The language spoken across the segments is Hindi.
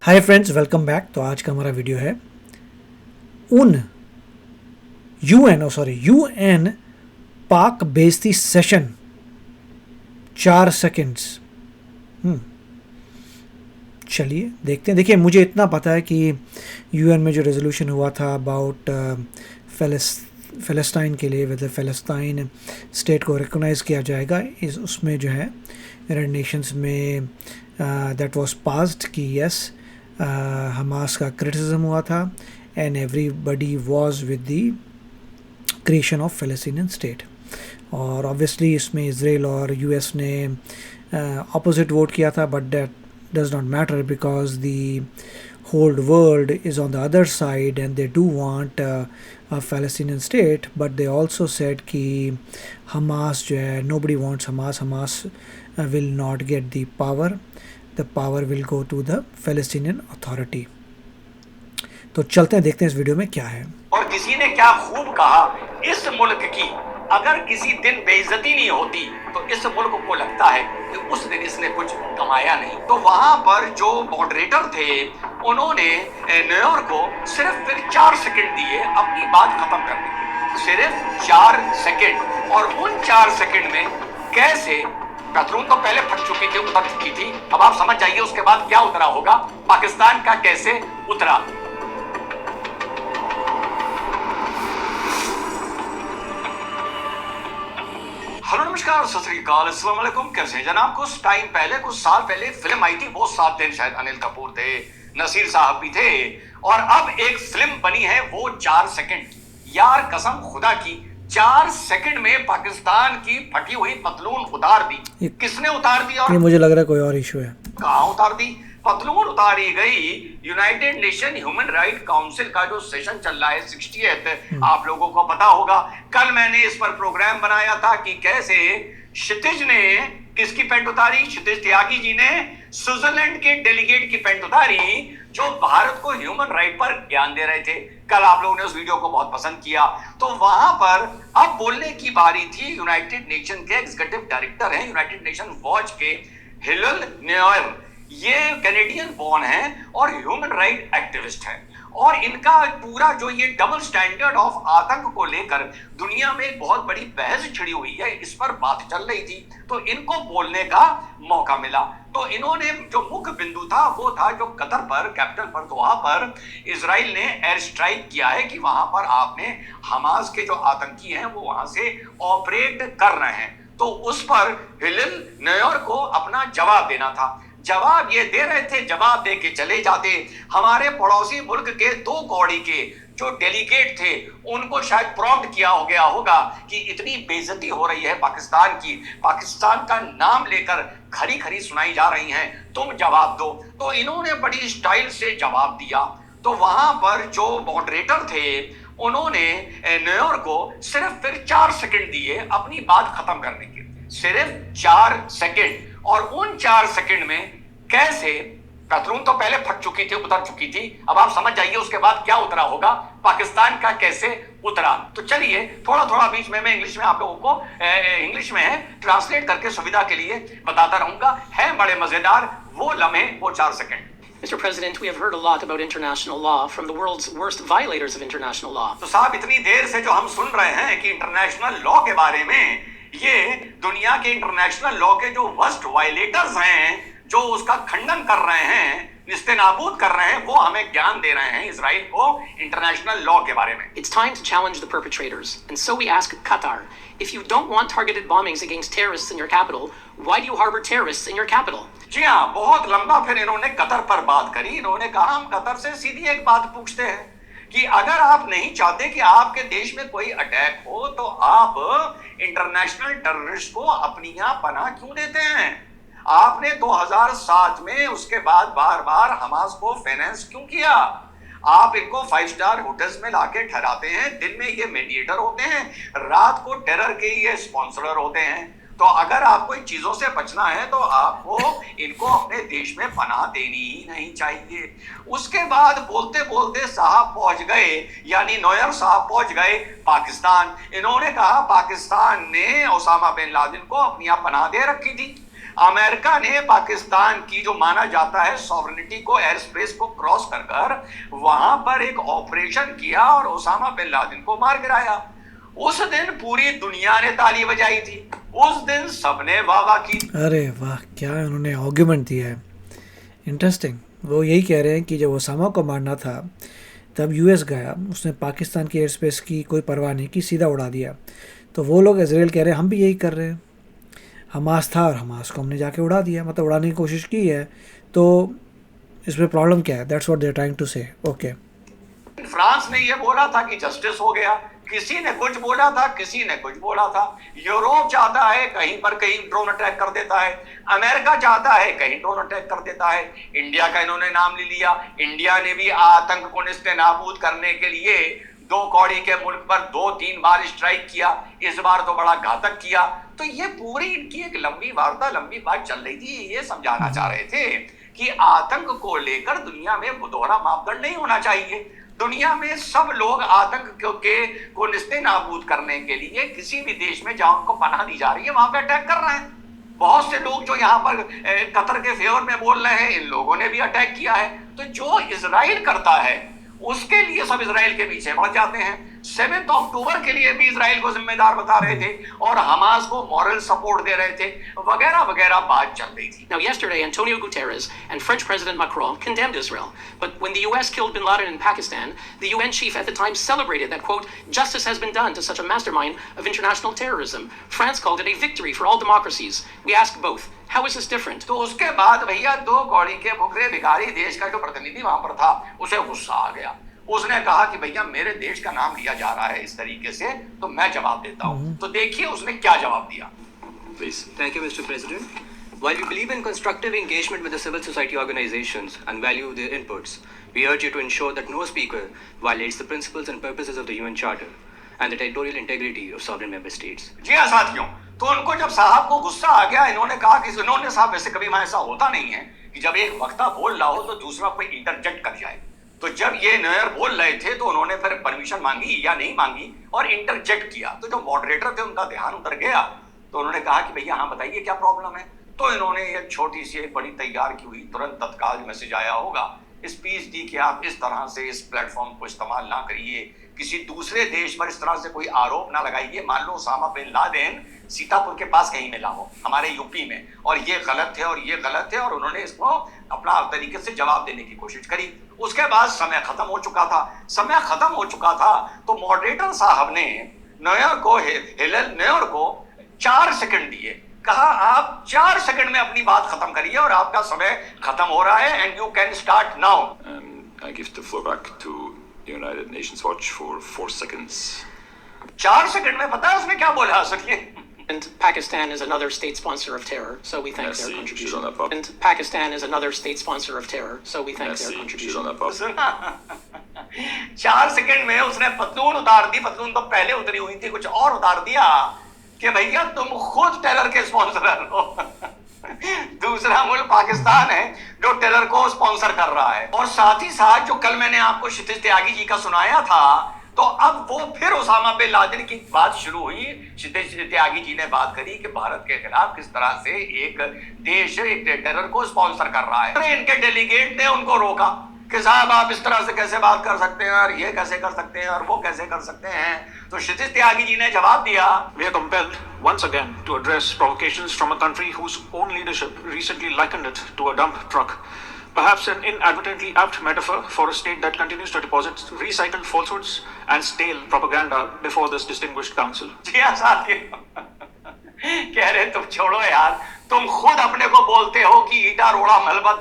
Hi friends, welcome back. तो आज का हमारा वीडियो है उन यूएन पाक बेइज्जती सेशन 4 सेकंड्स। चलिए देखते हैं। देखिए, मुझे इतना पता है कि यूएन में जो रेजोल्यूशन हुआ था अबाउट फ़लस्तीन के लिए, वेदर फ़लस्तीन स्टेट को रिकॉग्नाइज़ किया जाएगा, इस उसमें जो है यूनाइटेड नेशंस में दैट वाज पास्ड कि यस हमास का क्रिटिसिज्म हुआ था and everybody was with the creation of Palestinian state. और ऑब्वियसली इसमें इसराइल और यूएस ने ऑपोजिट वोट किया था, but that does not matter because the whole world is on the other side and they do want a Palestinian state, but they also said कि Hamas जो है, nobody wants Hamas will not get the power will go to the Palestinian Authority। तो चलते हैं, देखते हैं इस वीडियो में क्या है। और किसी ने क्या खूब कहा, इस मुल्क की अगर किसी दिन बेइज्जती नहीं होती तो इस मुल्क को लगता है कि उस दिन इसने कुछ कमाया नहीं। तो वहां पर जो मॉडरेटर थे उन्होंने न्यूयॉर्क को सिर्फ फिर 4 सेकंड दिए अपनी बात खत्म करने के, सिर्फ 4 सेकंड। और उन 4 सेकंड में कैसे पतलून तो पहले फट चुकी थी, उतर चुकी थी, अब आप समझ जाइए उसके बाद क्या उतरा होगा, पाकिस्तान का कैसे उतरा। हेलो नमस्कार, सत श्री अकाल, अस्सलाम वालेकुम। कैसे हैं जनाब? कुछ टाइम पहले, कुछ साल पहले फिल्म आई थी, वो 7 दिन, शायद अनिल कपूर थे, नसीर साहब भी थे, और अब एक फिल्म बनी है वो 4 सेकंड। यार कसम खुदा की, 4 सेकंड में पाकिस्तान की फटी हुई पतलून उतार दी। किसने उतार दी? और ये मुझे लग रहा है कोई और इशू है। कहां उतार दी? पतलून उतारी गई United nation human right council का जो सेशन चल रहा है 60th, आप लोगों को पता होगा। कल मैंने इस पर प्रोग्राम बनाया था कि कैसे क्षितिज ने किसकी पैंट उतारी, क्षितिज त्यागी जी ने स्विट्जरलैंड के डेलीगेट की पैंट उतारी जो भारत को ह्यूमन राइट पर ज्ञान दे रहे थे। कल आप लोगों ने उस वीडियो को बहुत पसंद किया। तो वहां पर अब बोलने की बारी थी यूनाइटेड नेशन के एग्जीक्यूटिव डायरेक्टर हैं यूनाइटेड नेशन वॉच के, हिलल नोयर। ये कैनेडियन बॉर्न है और ह्यूमन राइट एक्टिविस्ट है, और इनका पूरा जो ये डबल स्टैंडर्ड ऑफ आतंक को लेकर दुनिया में एक बहुत बड़ी बहस छिड़ी हुई है, इस पर बात चल रही थी, तो इनको बोलने का मौका मिला। तो इन्होंने जो मुख्य बिंदु था वो था जो कतर पर, कैपिटल पर दोहा पर इजराइल ने एयर स्ट्राइक किया है कि वहां पर आपने हमास के जो आतंकी हैं वो वहां से ऑपरेट कर रहे हैं। तो उस पर हिलल न्यूयॉर्क को अपना जवाब देना था। जवाब ये दे रहे थे, जवाब दे के चले जाते। हमारे पड़ोसी मुल्क के 2 कौड़ी के जो डेलीगेट थे उनको शायद प्रॉम्प्ट किया हो गया होगा कि इतनी बेइज्जती हो रही है पाकिस्तान की, पाकिस्तान का नाम लेकर खरी खरी सुनाई जा रही हैं, तुम जवाब दो। तो इन्होंने बड़ी स्टाइल से जवाब दिया। तो वहां पर जो मॉडरेटर थे उन्होंने न्यूयॉर्क को सिर्फ फिर 4 सेकंड दिए अपनी बात खत्म करने के, सिर्फ 4 सेकंड। और उन 4 सेकंड में कैसे पतलून तो पहले फट चुकी थी, उतर चुकी थी, अब आप समझ जाइए उसके बाद क्या उतरा होगा, पाकिस्तान का कैसे उतरा। तो चलिए थोड़ा थोड़ा बीच में मैं इंग्लिश में आप लोगों को इंग्लिश में है ट्रांसलेट करके सुविधा के लिए बताता रहूंगा। है बड़े मजेदार वो लम्हे, वो 4 second. Mr. President, we have heard a lot about international law from the world's worst violators of international law. तो साहब, इतनी देर से जो हम सुन रहे हैं कि इंटरनेशनल लॉ के बारे में, ये दुनिया के इंटरनेशनल लॉ के जो वर्स्ट वायलेटर्स हैं, जो उसका खंडन कर रहे हैं, निस्तेनाबूद कर रहे हैं, वो हमें ज्ञान दे रहे हैं इजराइल को इंटरनेशनल लॉ के बारे में। It's time to challenge the perpetrators. And so we ask Qatar, if you don't want targeted bombings against terrorists in your capital, why do you harbor terrorists in your capital? जी हाँ, बहुत लंबा फिर इन्होंने कतर पर बात करी। इन्होंने कहा हम कतर से सीधी एक बात पूछते हैं कि अगर आप नहीं चाहते कि आपके देश में कोई अटैक हो तो आप इंटरनेशनल टेररिस्ट को अपनी यहाँ पनाह क्यों देते हैं? आपने 2007 में उसके बाद बार बार हमास को फाइनेंस क्यों किया? आप इनको 5 स्टार होटल्स में लाके ठहराते हैं, दिन में ये मीडिएटर होते हैं, रात को टेरर के ये स्पॉन्सरर होते हैं। तो अगर आपको इन चीजों से बचना है तो आपको इनको अपने देश में पनाह देनी ही नहीं चाहिए। उसके बाद बोलते बोलते साहब पहुंच गए, यानी नोयर साहब पहुंच गए पाकिस्तान। इन्होंने कहा पाकिस्तान ने ओसामा बिन लादेन को अपनी यहाँ पनाह दे रखी थी। अमेरिका ने पाकिस्तान की जो माना जाता है सॉवरेनिटी को, एयर स्पेस को क्रॉस कर कर वहां पर एक ऑपरेशन किया और ओसामा बिन लादेन को मार गिराया। उस दिन पूरी दुनिया ने ताली बजाई थी, उस दिन सबने वाह वाह की। अरे वाह, क्या उन्होंने आर्ग्यूमेंट दिया है, इंटरेस्टिंग। वो यही कह रहे हैं कि जब ओसामा को मारना था तब यूएस गया, उसने पाकिस्तान की एयर स्पेस की कोई परवाह नहीं की, सीधा उड़ा दिया। तो वो लोग इजराइल कह रहे हैं हम भी यही कर रहे हैं, हमास था और हमास को हमने जाके उड़ा दिया, मतलब उड़ाने की कोशिश की है, तो इसमें प्रॉब्लम क्या है? That's what they are trying to say. Okay, France ने यह बोला था कि जस्टिस हो गया, किसी ने कुछ बोला था, किसी ने कुछ बोला था। यूरोप चाहता है कहीं पर कहीं ड्रोन अटैक कर देता है, अमेरिका चाहता है कहीं ड्रोन अटैक कर देता है। इंडिया का इन्होंने नाम ले लिया, इंडिया ने भी आतंक को निस्ते नाबूद करने के लिए दो कौड़ी के मुल्क पर 2-3 बार स्ट्राइक किया, इस बार तो बड़ा घातक किया। तो ये पूरी इनकी एक लंबी वार्ता, लंबी बात चल रही थी। ये समझाना चाह रहे थे कि आतंक को लेकर दुनिया में दोहरा मापदंड नहीं होना चाहिए। दुनिया में सब लोग आतंक को निस्ते नाबूद करने के लिए किसी भी देश में जहां उनको पनाह दी जा रही है वहां पे अटैक कर रहे हैं। बहुत से लोग जो यहाँ पर कतर के फेवर में बोल रहे हैं, इन लोगों ने भी अटैक किया है। तो जो इजराइल करता है उसके लिए सब इजराइल के पीछे बढ़ जाते हैं। 7 अक्टूबर के लिए भी इजराइल को जिम्मेदार बता रहे थे और हमास को मॉरल सपोर्ट दे रहे थे, वगैरह वगैरह बात चल रही थी। Now, yesterday, Antonio Guterres and French President Macron condemned Israel. But when the U.S. killed bin Laden in Pakistan, the UN chief at the time celebrated that, quote, justice has been done to such a mastermind of international terrorism. France called it a victory for all democracies. We ask both. How is this different? तो उसके बाद भैया दो कौड़ी के भुखरे भिखारी देश का जो प्रतिनिधि वहां पर था, उसे गुस्सा आ गया। उसने कहा कि भैया मेरे देश का नाम लिया जा रहा है इस तरीके से, तो मैं जवाब देता हूं। तो देखिए उसने क्या जवाब दिया। Please. Thank you, Mr. President. While we believe in constructive engagement with the civil society organizations and value their inputs, we urge you to ensure that no speaker violates the principles and purposes of the UN Charter and the territorial integrity of sovereign member states. जी हाँ साथियों, तो उनको जब साहब को गुस्सा आ गया, इन्होंने कहा कि इन्होंने साहब वैसे कभी वहां ऐसा होता नहीं है कि जब एक वक्ता बोल रहा हो तो दूसरा कोई इंटरजेक्ट कर जाए। तो जब ये नोयर बोल रहे थे तो उन्होंने फिर परमिशन मांगी या नहीं मांगी और इंटरजेक्ट किया। तो जो मॉडरेटर थे उनका ध्यान उतर गया, तो उन्होंने कहा कि भैया हाँ बताइए क्या प्रॉब्लम है। तो इन्होंने एक छोटी सी बड़ी तैयार की हुई तुरंत तत्काल मैसेज आया होगा, स्पीच दी कि आप इस तरह से इस प्लेटफॉर्म को इस्तेमाल ना करिए, किसी दूसरे देश पर इस तरह से कोई आरोप ना लगाइए। मान लो ओसामा बिन लादेन सीतापुर के पास कहीं मिला हो हमारे यूपी में, और ये गलत है और ये गलत है, और उन्होंने इसको अपना तरीके से जवाब देने की कोशिश करी। उसके बाद समय खत्म हो चुका था। समय खत्म हो चुका था तो मॉडरेटर साहब ने नोयर को 4 सेकंड दिए, कहा आप 4 सेकंड में अपनी बात खत्म करिए और आपका समय खत्म हो रहा है, and you can start now. I give the floor back to United Nations Watch for 4 seconds. 4 second में पता है उसने क्या बोला? सुनिए। And Pakistan is another state sponsor of terror, so we thank Merci, their je contribution. suis dans la porte. And Pakistan is another state sponsor of terror, so we thank their Merci, je suis contribution. dans la porte. सुना 4 सेकंड में उसने पतलून उतार दी। पतलून तो पहले उतरी हुई थी, कुछ और उतार दिया कि भैया तुम खुद टेरर के स्पॉन्सर हो। दूसरा मुल्क पाकिस्तान है जो टेरर को स्पॉन्सर कर रहा है। और साथ ही साथ जो कल मैंने आपको क्षितिज त्यागी जी का सुनाया था, तो अब वो फिर ओसामा बिन लादेन की बात शुरू हुई। क्षितिज त्यागी जी ने बात करी कि भारत के खिलाफ किस तरह से एक देश एक टेरर को स्पॉन्सर कर रहा है। इनके डेलीगेट ने उनको रोका कि साहब आप इस तरह से कैसे बात कर सकते हैं, और ये कैसे कर सकते हैं, और वो कैसे कर सकते हैं। तो क्षितिज त्यागी जी ने जवाब दिया, We are compelled once again to address provocations from a country whose own leadership recently likened it to a dump truck. Perhaps an inadvertently apt metaphor for a state that continues to deposit recycled falsehoods and stale propaganda before this distinguished council. जी हाँ साथियों, कह रहे तुम छोड़ो यार, तुम खुद अपने को बोलते हो कि ईटा रोड़ा मलबा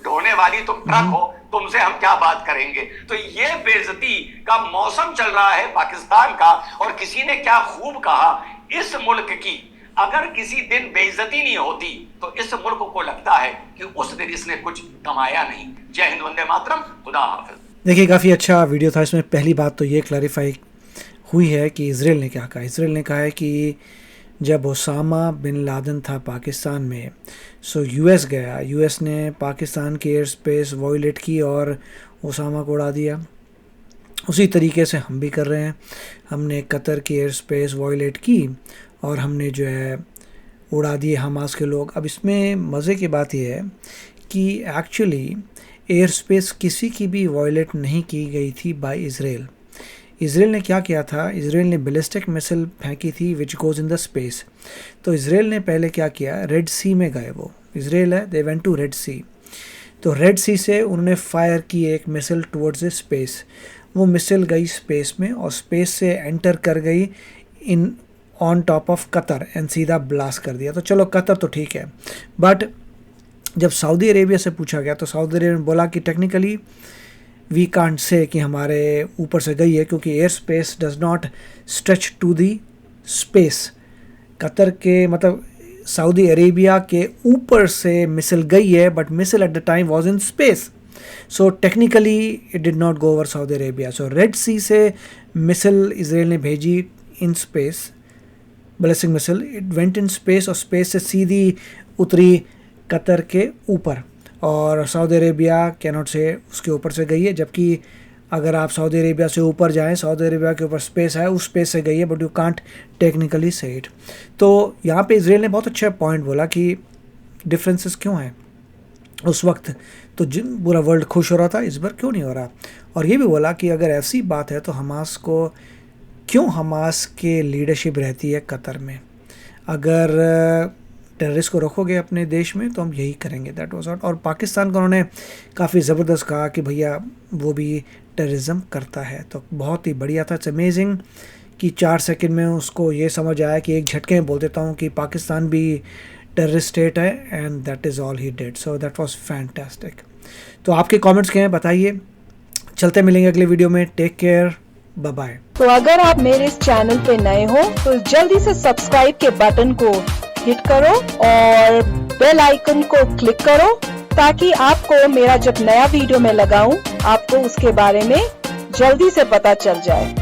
ढोने वाली तुम ट्रक हो, तुमसे हम क्या बात करेंगे। तो ये बेइज्जती का मौसम चल रहा है पाकिस्तान का। और किसी ने क्या खूब कहा, इस मुल्क की अगर किसी दिन बेइज्जती नहीं होती तो इस मुल्क को लगता है कि उस दिन इसने कुछ कमाया नहीं। जय हिंद, वंदे मातरम, खुदा हाफिज। देखिए काफ़ी अच्छा वीडियो था। इसमें पहली बात तो ये क्लैरिफाई हुई है कि इसराइल ने क्या कहा। इसराइल ने कहा है कि जब ओसामा बिन लादेन था पाकिस्तान में, सो यूएस गया, यूएस ने पाकिस्तान की एयर स्पेस वायलेट की और ओसामा को उड़ा दिया। उसी तरीके से हम भी कर रहे हैं। हमने कतर की एयर स्पेस वायलेट की और हमने जो है उड़ा दिए हमास के लोग। अब इसमें मज़े की बात यह है कि एक्चुअली एयर स्पेस किसी की भी वायलेट नहीं की गई थी बाय इसराइल। इसराइल ने क्या किया था, इसराइल ने बैलिस्टिक मिसाइल फेंकी थी विच गोज़ इन द स्पेस। तो इसराइल ने पहले क्या किया, रेड सी में गए, वो इसराइल है, दे वेंट टू रेड सी। तो रेड सी से उन्होंने फायर की एक मिसाइल टुवर्ड्स द स्पेस। वो मिसाइल गई स्पेस में और स्पेस से एंटर कर गई in on top of Qatar and सीधा ब्लास्ट कर दिया। तो चलो कतर तो ठीक है, बट जब सऊदी अरेबिया से पूछा गया तो सऊदी अरेबिया ने बोला कि टेक्निकली वी कांट से कि हमारे ऊपर से गई है, क्योंकि air space does not stretch to the space. Qatar के मतलब सऊदी अरेबिया के ऊपर से मिसाइल गई है, but missile at the time was in space, so technically it did not go over Saudi Arabia. So red sea से मिसाइल इसराइल ने भेजी in space, ballistic missile, it went in space और स्पेस से सीधी उतरी कतर के ऊपर, और सऊदी अरेबिया कैनॉट से उसके ऊपर से गई है। जबकि अगर आप सऊदी अरेबिया से ऊपर जाएं, सऊदी अरेबिया के ऊपर स्पेस है, उस स्पेस से गई है, बट यू कांट टेक्निकली से इट। तो यहाँ पे इसराइल ने बहुत अच्छा पॉइंट बोला कि डिफरेंसेस क्यों हैं। उस वक्त तो पूरा वर्ल्ड खुश हो रहा था, इस बार क्यों नहीं हो रहा। और ये भी बोला कि अगर ऐसी बात है तो हमास को क्यों, हमास के लीडरशिप रहती है कतर में, अगर टेररिस्ट को रखोगे अपने देश में तो हम यही करेंगे, दैट वाज आउट। और पाकिस्तान को उन्होंने काफ़ी ज़बरदस्त कहा कि भैया वो भी टेररिज्म करता है। तो बहुत ही बढ़िया था, इट्स अमेजिंग कि 4 सेकंड में उसको ये समझ आया कि एक झटके में बोल देता हूँ कि पाकिस्तान भी टेररिस्ट स्टेट है, and that is all he did. So that was fantastic. तो आपके कमेंट्स क्या हैं बताइए। चलते मिलेंगे अगले वीडियो में, टेक केयर, बाय बाय। तो अगर आप मेरे इस चैनल पे नए हो तो जल्दी से सब्सक्राइब के बटन को हिट करो और बेल आइकन को क्लिक करो, ताकि आपको मेरा जब नया वीडियो मैं लगाऊं आपको उसके बारे में जल्दी से पता चल जाए।